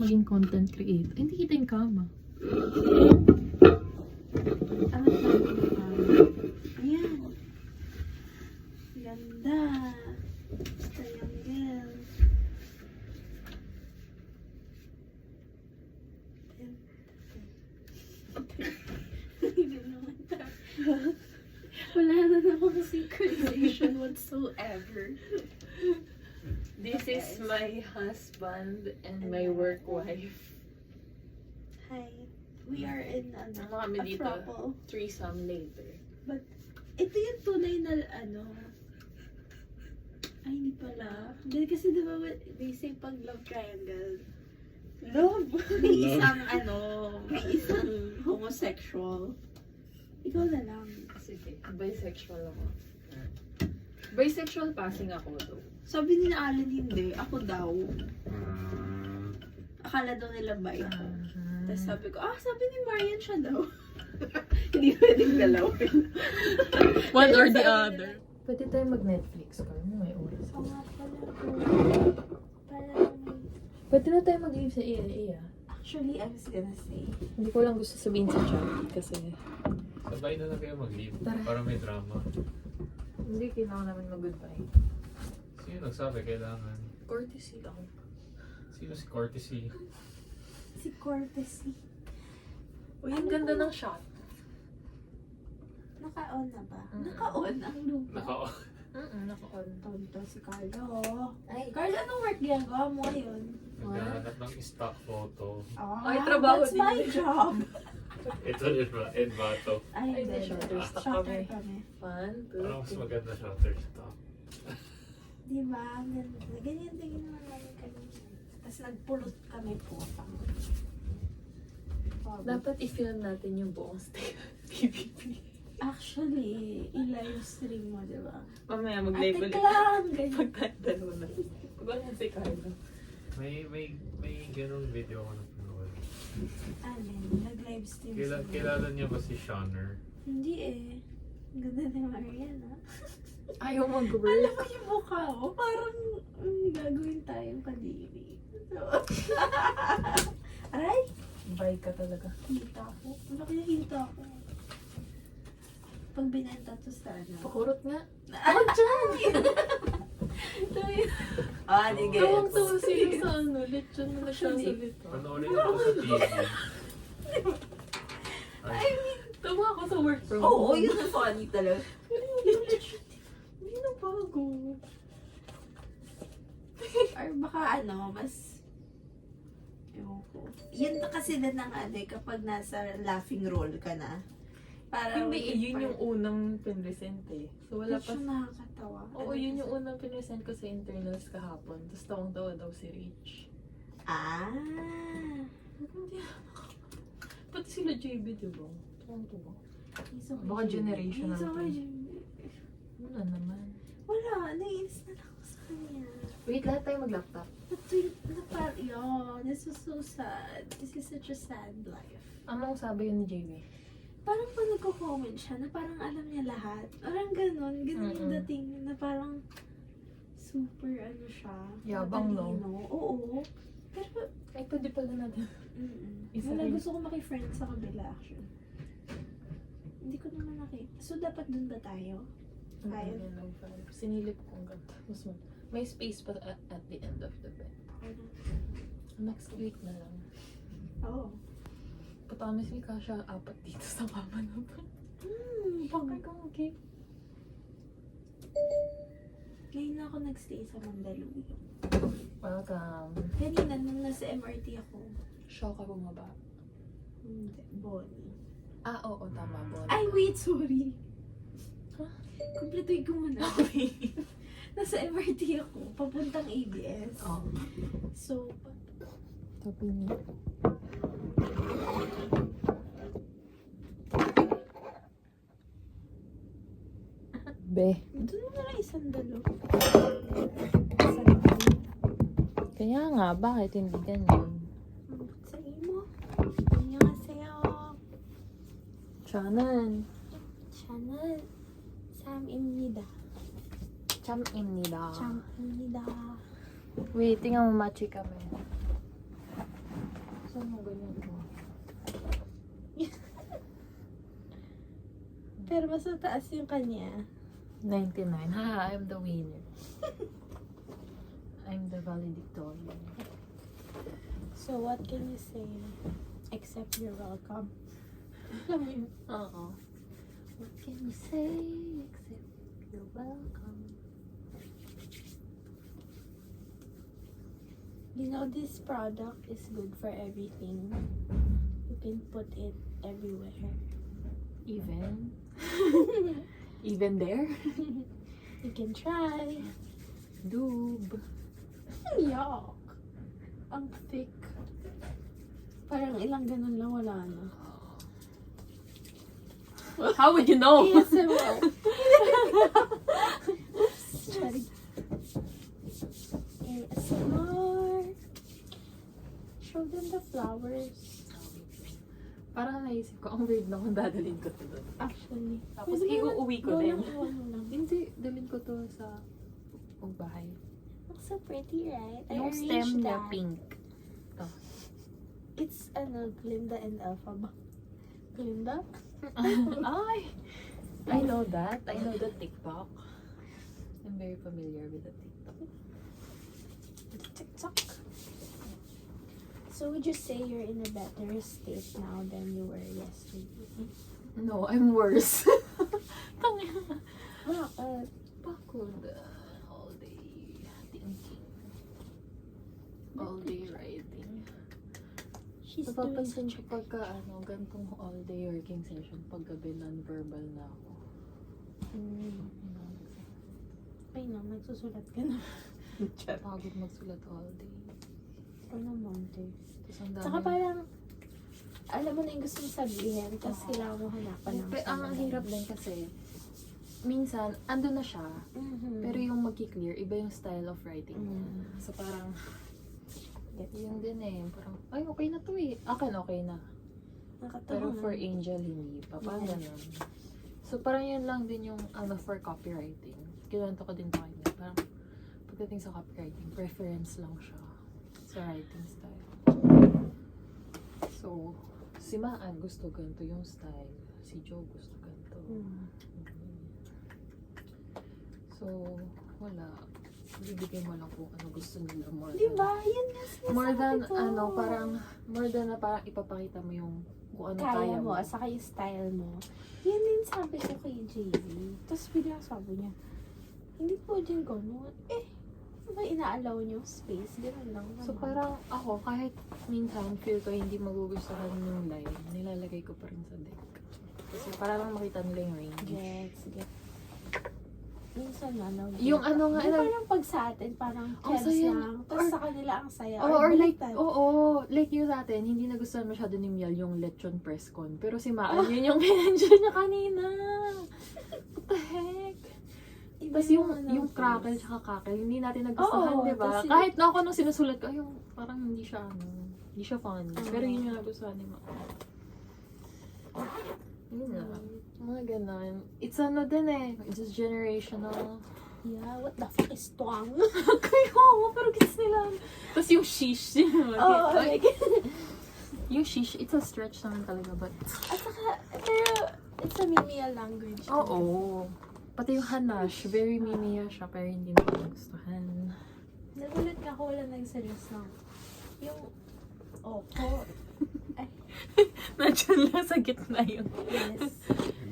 maging content creator. Hindi kita yung kama. Angat lang yung ayan. Ganda. Basta yung girl. Hindi naman tayo. Wala na namang synchronization whatsoever. This is my husband and my work wife. Hi. We are in Ang kami a dito, throuple. threesome later. Ito yung tunay na ay hindi pala. Hindi kasi diba they say pag love triangle. Love! May isang may isang homosexual. Ikaw na lang. Sige, bisexual ako. Bisexual passing ako though. Sabi ni Allen hindi, ako daw. Akala daw nila bi ako. Tapos sabi ko, sabi ni Marian siya daw. Hindi pwedeng galawin. One or the other. Pwede tayo mag-Netflix ka. Ano may oras? Oo nga pala. Para may... Pwede na tayo mag-live sa ELA Actually, I was gonna say. Hindi ko lang gusto sabihin sa chat kasi Sabay na lang kayo mag-leave Tara. para may drama. hindi kailangan namin mag-goodbye. Sino nagsabi kailangan? Courtesy lang. Sino si Courtesy? Si Courtesy. Uy, ang ganda ng shot. Naka-on na ba? Mm. Naka-on ang lupa. Naka-on. Tonto si Carlo. Ay, Carlo, anong work ginagawa mo ngayon? Naghahanap ng stock photo. Ay, trabaho that's din my yun. job. Ito din ba? Envato. Ay, Ay, hindi. shutterstock Shutter kami. kami. One, two, Parang mas three. maganda Shutterstock. Diba? Ang ganda. Ganyan din naman namin kanina. Tapos nagpulot kami po. Dapat i-film natin yung buong stay PVP. Actually, i-live stream mo, diba? Mamaya Ate mag-live ulit. lang! Ganyan. Pag tayo na. Wala si Carlo. May ganung video ko na pinanood. Alin, nag-live stream Kilala niya ba si Shonner? Hindi eh. Ang ganda ni Mariana. Ayaw Alam mag-work. mo yung mukha mo, parang gagawin tayong kadiri. Aray! Bye ka talaga. Hita ko. Malaki na hita ko. Pag binenta to sa Pakurot nga. Ako dyan! Sige. Tawang-tawa sila sa lechon na nagsasalita. Panoorin ako sa TV. I mean, Tawa ako sa work from oo, home. yun ang funny talaga. Hindi na bago. Or baka mas ewan ko. Yun na kasi din ng kapag nasa laughing role ka na. Parang Hindi, yun yung unang pinresent eh. So wala pa. Medyo nakakatawa. Oo, yun yung unang pinresent ko sa internals kahapon. Tapos tawang-tawa daw si Rich. Ah! Hindi. Pati sila JB, diba? Tawang-tawa. He's okay, Baka generational He's okay, thing. Jimmy. Wala naman. Wala, naiinis na lang ako sa kanya. Wait, lahat tayo mag-laptop. This is so sad. This is such a sad life. Anong sabi yun ni JB? Parang pag nagko-comment siya, na parang alam niya lahat. Parang ganun yung Mm-mm. dating na parang super siya. Yabang, no? matalino. Oo. Pero, Ay, pwede pala natin. Isa wala, rin. gusto ko maki-friend sa kabila actually. Hindi ko naman nakita. So, dapat dun ba tayo? Five. Sinilip ko ang ganda. May space pa at the end of the bed. Next week na lang. Oo. Patamis ni Kasha, 4 dito sa mama na ba? Bakit kang okay? Ngayon na ako nagstay sa Mandaluyong. Welcome. Kanina, nung nasa MRT ako, Shock ako nga ba? hindi, Bonnie. Oo, tama, Bon. Ay, wait, sorry. Huh? Kumpletuin ko muna. Nasa MRT ako, papuntang ABS. Oh. So, Sabi niya. Be. doon mo na lang isang dalo. Kaya nga, bakit hindi ganyan? Sa imo. 안녕하세요. Chanan. 저는 쌈입니다. Cham입니다. 쌈입니다. Wait, tingnan mo, machi kami. mo ganyan ko. Pero mas mataas yung kanya. 99. Ha, I'm the winner. I'm the valedictorian. So, what can you say? Except you're welcome. Alam mo yun? Oo. What can you say except you're welcome? You know, this product is good for everything. You can put it everywhere. Even? Even there? You can try. Doob. Yuck. Ang thick. Parang ilang ganun lang, wala na. How would you know? ASMR. Sorry. ASMR. Show them the flowers. Parang naisip ko, ang weird na kung dadalhin ko to doon. Actually. Tapos Pwede mo iuuwi ko go din. lang, go lang. Hindi, dalhin ko to sa bahay. Looks so pretty, right? I Yung arranged stem niya that. pink. It's Glinda and Elphaba. Glinda? Ay! I know that. I know the TikTok. I'm very familiar with the TikTok. TikTok. So would you say you're in a better state now than you were yesterday? No, I'm worse. Tangina. Bakit? Pagod. All day thinking. All day writing. She's doing Napapansin such ko pagka gantong all day working session, paggabi non-verbal na ako. Ay no, nagsusulat ka na. Pagod magsulat all day. Or naman, te. Tapos ang dami. Saka parang, alam mo na yung gusto mong sabihin, tapos kailangan mo hanapan ng Ang hirap din kasi, minsan, ando na siya, pero yung magki-clear, iba yung style of writing niya. So parang, yun din eh. Parang, ay, okay na to eh. Akin, okay na. Pero for Angel, hindi pa. Parang ganun. So parang yun lang din yung, for copywriting. Kinuwento ko din pa kayo. Parang, pagdating sa copywriting, preference lang siya sa writing style. So, si Maan gusto ganito yung style. Si Joe gusto ganito. So, wala. Bibigyan mo lang kung ano gusto nila more. Diba? Yun nga sinasabi More than, ko. more than na parang ipapakita mo yung kung ano Kaya mo, saka yung style mo. Yan din sabi ko kay JV. Tapos bigla sabi niya, hindi po din gano'n. Ba inaalaw niyo space? Ganun lang naman. So parang ako, kahit minsan feel ko hindi magugustuhan yung line, nilalagay ko pa rin sa deck. Kasi para lang makita nila yung range. Gets. Minsan Yung ano nga, Di parang pag sa atin, parang kebs saya. lang. Tapos sa kanila ang saya. Or like, baliktad. like yung sa atin, hindi nagustuhan masyado ni Miel yung lechon press con. Pero si Maan, yun yung pinenjoy niya kanina. What the heck? Iba Tapos yung crackle tsaka kakel, hindi natin nagustuhan, Oo, di ba? tas Kahit na ako nung sinusulat ko, yung parang hindi siya funny. Pero yun yung nagustuhan ni Maan. Yun na. Mga ganon. It's ano din eh. It's just generational. Yeah, what the fuck is twang? Kaya pero gets nila. Tapos yung shish. Oh, like, Yung shish, it's a stretch naman talaga, but... at saka, pero, it's a Mimiya language. Oo. Pati yung hanash, very mimiya siya, pero hindi mo gustuhan. Nagulat ka ako, wala nagsuggest ng, yung, opo. Ay, Nandiyan lang sa gitna yun. yes.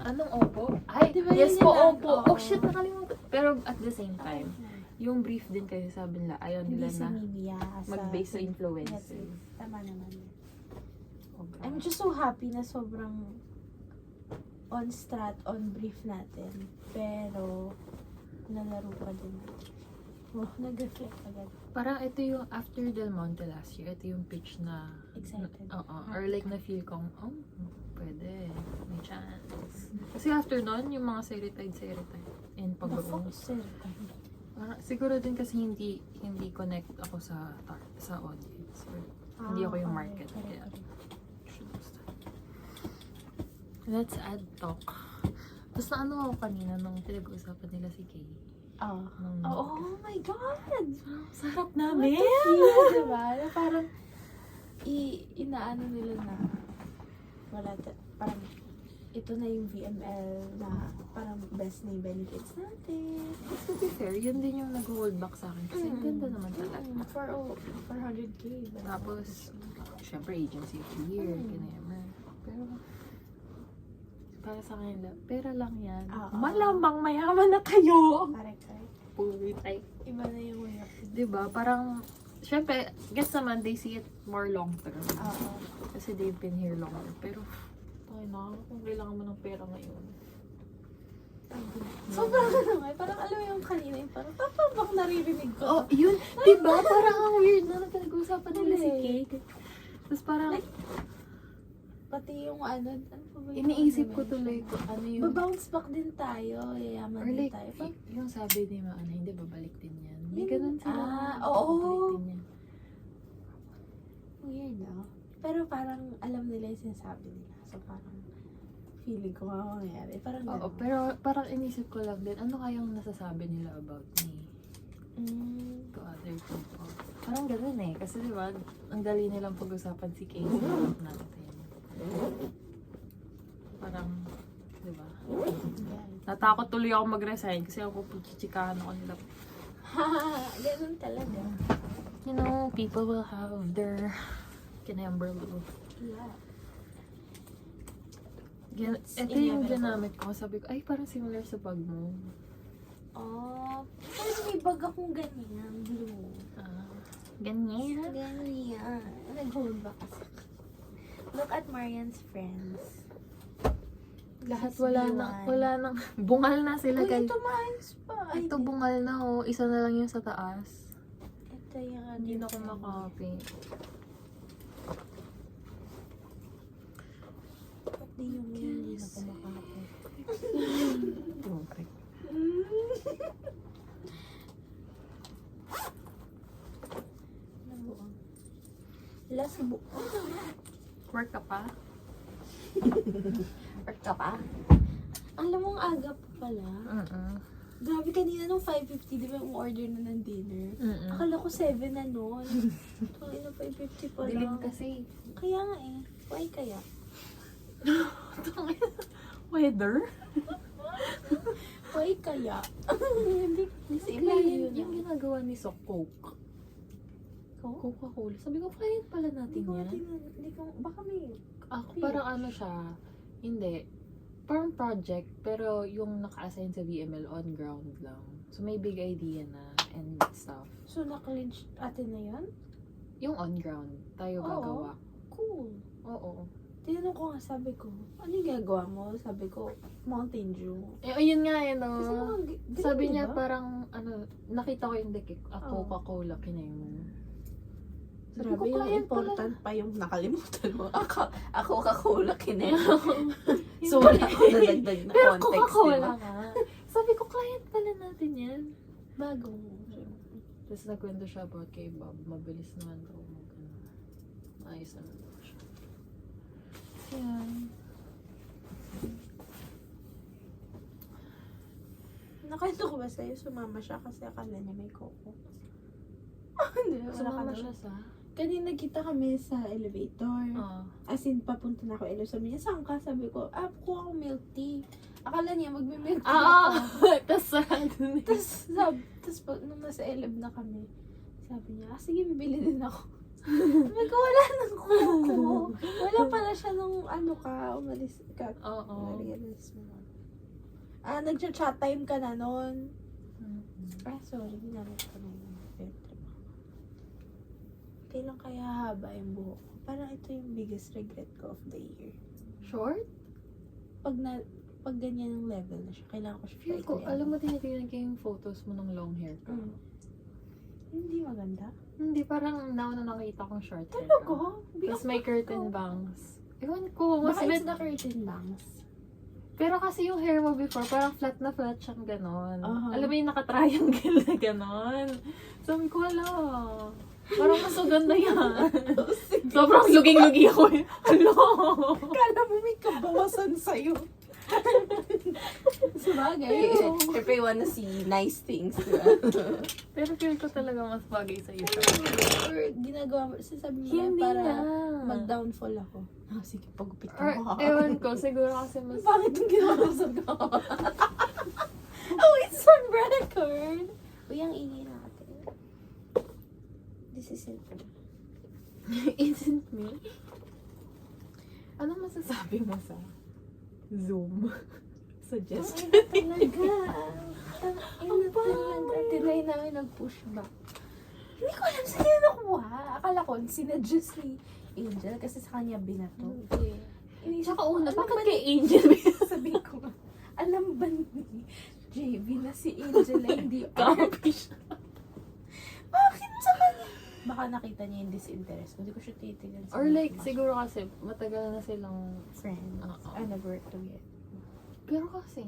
Anong opo? Ay, Diba yes yun po, yung opo. oo. Oh shit, nakalimutan. Pero at the same time, yung brief din kasi sabi nila, ayaw Hindi nila sa na Mimiya. mag-base sa Yes, influencer. tama naman. Oh, God. I'm just so happy na sobrang on brief natin. Pero, nalaro pa din. Oh, nag-reflect agad. Parang ito yung after Del Monte last year, ito yung pitch na Excited. or like na-feel kong, pwede, may chance. Kasi after nun, yung mga seritide and The fuck pag-uong. is sir? Siguro din kasi hindi connect ako sa audience. Or, hindi ako yung market. Kaya, let's add talk. Tapos na ano ako kanina nung pinag-uusapan nila si Kay. Oh my God! Sarap What namin! the feel, diba? Na parang, inaano nila na parang ito na yung VML na parang best na yung benefits natin. To be fair, yun din yung nag-hold back sa akin. Kasi ang ganda naman talaga. For 400k. Tapos, syempre agency of the year, kinemer. Pero, para sa kanila, pera lang yan. Malamang mayaman na kayo. Correct. Puri type. Iba na yung way of it. Diba? Parang, syempre, guess naman, they see it more long term. Oo. Kasi they've been here longer. Pero, ay na, kung kailangan mo ng pera ngayon. Sobrang ano nga, parang alam mo yung kanina, yung parang bang naririnig ko. Oh, yun. Diba? Parang ang weird na pinag-uusapan nila si Cake. Tapos parang, Pati yung ano pa ba yung iniisip ko ano, tuloy ko, ano yung, Babounce back din tayo, yayaman or din like, tayo. yung sabi ni Maana, hindi babalik din yan. May ganun sila. Oo. Babalik din yan. Weird, no? Pero parang alam nila yung sinasabi nila. So parang feeling ko nga mangyayari. Parang Oo, ganun. pero parang inisip ko lang din, ano kayang nasasabi nila about me to other people? Parang ganun eh. Kasi diba, ang dali nilang pag-usapan si Casey about natin. Parang, diba? Natakot tuloy ako mag-resign kasi ako puchichikahan ako nila. Ganun talaga. You know, people will have their kinember look. Yeah. Ito yung ginamit ko. Sabi ko, ay parang similar sa bag mo. Oh, pero may bag akong ganyan, blue. Ganyan. Ganyan. Nag-hold back kasi. Look at Marian's friends. Lahat This is wala B1. nang, bungal na sila Uy, guys. ito maayos pa. Ay, Ito bungal na oh, isa na lang yung sa taas. Ito yung ano. Hindi na ako makapin. Pati yung hindi na ako makapin. Okay. Nabuang. Last buo. Work ka pa? Work ka pa? Alam mo, ang aga pa pala. Grabe, kanina nung 5:50, di ba yung order na ng dinner? Akala ko 7 na nun. Ay, na 5:50 pa Dilim lang. kasi. Kaya nga eh. Why kaya? Weather? Why kaya? Hindi kasi iba Client, yun. yung ginagawa ni Sok Coke. Coca-Cola. Sabi ko, client pala natin yan. Hindi ko, baka may... Ako, parang ano siya, hindi. Parang project, pero yung naka-assign sa VML on ground lang. So, may big idea na and stuff. So, na-clinch atin na yun? Yung on ground, tayo Oo. gagawa. Cool. Oo. Tinanong ko nga, sabi ko, ano yung gagawa mo? Sabi ko, Mountain Dew. Eh, ayun nga yun, no? Kasi mga, Sabi diba? niya parang, ano, nakita ko yung dekik, Oo. Coca-Cola, kinayong. Sabi ko, Grabe, yung client pala. important pa yung nakalimutan mo. Ako Coca-Cola kinaya. Yung So, wala akong nadagdag na Pero context, Coca-Cola diba? nga. Sabi ko, client pala natin yan. Bago. Tapos nagkwento siya about kay Bob. Mabilis naman daw maayos naman daw siya. Yan. Nakita ko ba sa'yo, sumama siya kasi akala niya may coco. Hindi, wala ka Sumama naman. siya sa... Kanina kita kami sa elevator. Oo. As in, papunta na ako elevator. Sabi niya, saan ka? Sabi ko, kuha ko milk tea. Akala niya, magme-milk tea ako. Tapos dun eh. Tapos nung nasa eleb na kami, sabi niya, sige, bibili din ako. Sabi ko, wala nang coco. Wala pala siya nung umalis ka. Oo. Realize mo. Nag-chat time ka na nun. Sorry, ginamit ko na yung bedroom. Kailan kaya haba yung buhok ko? Parang ito yung biggest regret ko of the year. Short? Pag ganyan yung level na siya, kailangan ko siya Feel ko, alam mo, tinitingnan ko yung photos mo ng long hair ko. Hindi maganda. Hindi, parang now na nakita kong short hair Talaga? ko. Tapos may curtain bangs. Ewan ko, mas Baka it's the curtain bangs. Pero kasi yung hair mo before, parang flat na flat siyang ganon. Aha. Alam mo yung naka-triangle na ganon. Sabi ko, wala. Parang mas maganda yan. Sobrang luging-lugi ako eh. Hello! Kala mo may kabawasan sa'yo. Sabagay. Siyempre, you wanna see nice things, diba? Pero feel ko talaga mas bagay sa'yo siya. Or ginagawa mo, sasabi mo Hindi para lang. mag-downfall ako. Sige, pagupit Or, ako. ewan ko, siguro kasi mas... Bakit yung ginawa ko sa gawa? Oh, it's on record! Uy, ang ingay natin. This isn't me. Isn't me? Anong masasabi mo sa Zoom? Suggest. Talaga. Ang talaga. Tinry namin nag-push back. Hindi ko alam saan yun nakuha. Akala ko, sinuggest ni Angel kasi sa kanya binato. Okay. Inisip Tsaka ko, una, alam bakit ba kay ni- Angel? Sabi ko, alam ba ni JB na si Angel ay hindi Copy siya. Bakit sa kanya? Baka nakita niya yung disinterest. Hindi ko siya titigan. Or like, siguro kasi, matagal na silang... friends. Oo. Never together. Pero kasi,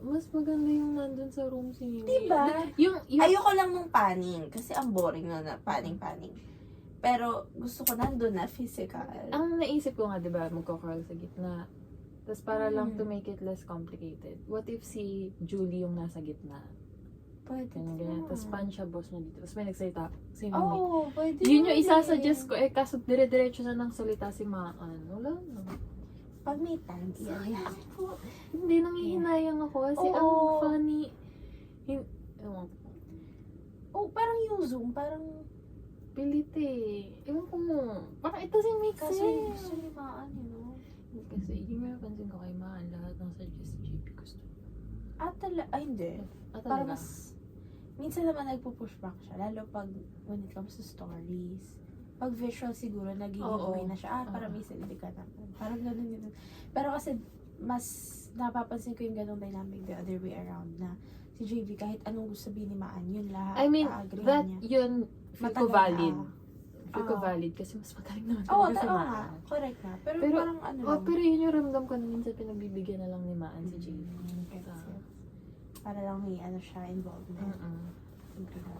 mas maganda yung nandun sa room si Mimi. Diba? Yung Ayoko lang ng panning. Kasi ang boring na panning. Pero gusto ko nandun na physical. ang naisip ko nga, di ba, magko-curl sa gitna. Tapos para lang to make it less complicated. What if si Julie yung nasa gitna? Pwede. Ganyan. Tapos pan siya, boss niya dito. Tapos may nagsalita si Mimi. Oo, pwede. Yun yung naman isasuggest eh. ko. Kaso dire-diretso na ng salita si Maan. Wala na. Pag may time, iyan. Hindi, nanghihinayang ako. Kasi ang Oo. funny. Ewan ko. Oh, parang yung Zoom, parang Pilit eh. Ewan ko mo. Parang it doesn't make kasi sense. gusto ni Maan, you know. Kasi yung napansin ko kay Maan, lahat ng suggest JP gusto. Ay, hindi. At Parang talaga. mas, minsan naman nagpo-push back siya. Lalo pag, when it comes to stories. Pag visual siguro, nagiging Oo. okay na siya. Para may salita ka naman. Parang ganun. Pero kasi, mas napapansin ko yung ganung dynamic the other way around na si JV, kahit anong gusto sabihin ni Maan, yun lahat. I mean, a-agree that niya. yun, feel ko Matagal valid. na. Feel ko Oo. valid kasi mas magaling naman Oo, talaga si nga. Maan. Correct na. Pero, Pero- parang ano Oh, lang. pero yun yung ramdam ko na minsan pinagbibigyan na lang ni Maan si JP. Gets Sa- it. Para lang may ano siya, involvement. Agree na.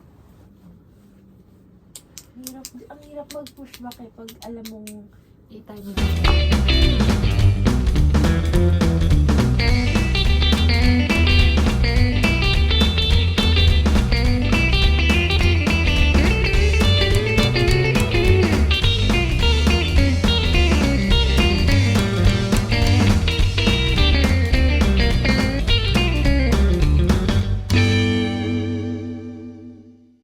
Ang hirap mag-push back eh pag alam mong I-time mo.